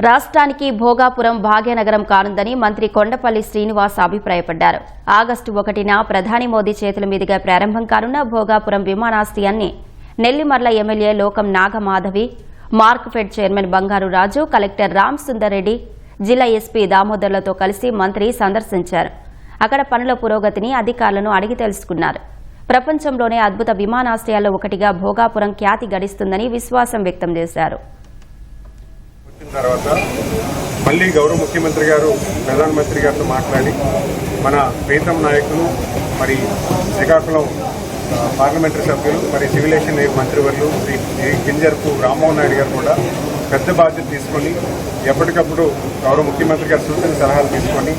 రాష్ట్రానికి భోగాపురం భాగ్యనగరం కానుందని మంత్రి కొండపల్లి శ్రీనివాస్ అభిప్రాయపడ్డారు. ఆగస్టు 1న ప్రధాని మోదీ చేతుల మీదుగా ప్రారంభం కానున్న భోగాపురం విమానాశ్రయాన్ని నెల్లిమర్ల ఎమ్మెల్యే లోకం నాగమాధవి, మార్క్ఫెడ్ చైర్మన్ బంగారు రాజు, కలెక్టర్ రామ్ సుందర్ రెడ్డి, జిల్లా ఎస్పీ దామోదర్లతో కలిసి మంత్రి సందర్శించారు. అక్కడ పనుల పురోగతిని అధికారులను అడిగి తెలుసుకున్నారు. ప్రపంచంలోనే అద్భుత విమానాశ్రయాల్లో ఒకటిగా భోగాపురం ఖ్యాతి గడిస్తుందని విశ్వాసం వ్యక్తం చేశారు. తర్వాత మళ్ళీ గౌరవ ముఖ్యమంత్రి గారు ప్రధానమంత్రి గారితో మాట్లాడి మన ప్రీతం నాయకులు మరి శ్రీకాకుళం పార్లమెంటరీ సభ్యులు మరి సివిలేషన్ మంత్రివర్యులు శ్రీ కింజర్పు రామ్మోహన్ నాయుడు గారు కూడా పెద్ద బాధ్యత తీసుకొని ఎప్పటికప్పుడు గౌరవ ముఖ్యమంత్రి గారి సూచన సలహాలు తీసుకొని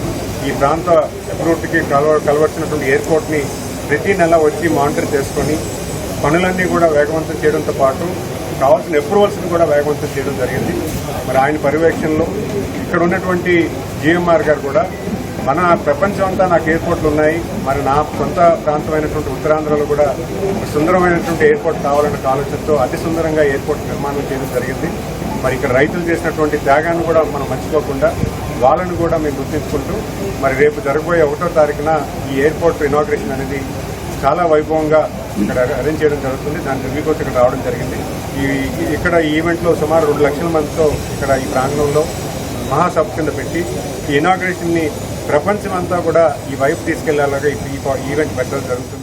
ఈ ప్రాంత అభివృద్ధికి కలవచ్చినటువంటి ఎయిర్పోర్ట్ని ప్రతి నెల వచ్చి మానిటర్ చేసుకొని పనులన్నీ కూడా వేగవంతం చేయడంతో పాటు కావాల్సిన అప్రూవల్స్ని కూడా వేగవంతం చేయడం జరిగింది. మరి ఆయన పర్యవేక్షణలో ఇక్కడ ఉన్నటువంటి జిఎంఆర్ గారు కూడా మన ప్రపంచం అంతా నాకు ఎయిర్పోర్ట్లు ఉన్నాయి, మరి నా సొంత ప్రాంతమైనటువంటి ఉత్తరాంధ్రలో కూడా సుందరమైనటువంటి ఎయిర్పోర్ట్ కావాలన్న ఆలోచనతో అతి సుందరంగా ఎయిర్పోర్ట్ నిర్మాణం చేయడం జరిగింది. మరి ఇక్కడ రైతులు చేసినటువంటి త్యాగాన్ని కూడా మనం మర్చిపోకుండా వాళ్ళను కూడా మేము గుర్తించుకుంటూ మరి రేపు జరగబోయే 1వ తారీఖున ఈ ఎయిర్పోర్ట్ ఇనాగ్రేషన్ అనేది చాలా వైభవంగా ఇక్కడ అరేంజ్ చేయడం జరుగుతుంది. దాని రివ్యూ కోసం ఇక్కడ రావడం జరిగింది. ఇక్కడ ఈ ఈవెంట్లో సుమారు 2 లక్షల మందితో ఇక్కడ ఈ ప్రాంగణంలో మహాసభ కింద పెట్టి ఈ ఇనాగ్రేషన్ని ప్రపంచమంతా కూడా ఈ వైపు తీసుకెళ్లేలాగా ఈ ఈవెంట్ పెట్టడం జరుగుతుంది.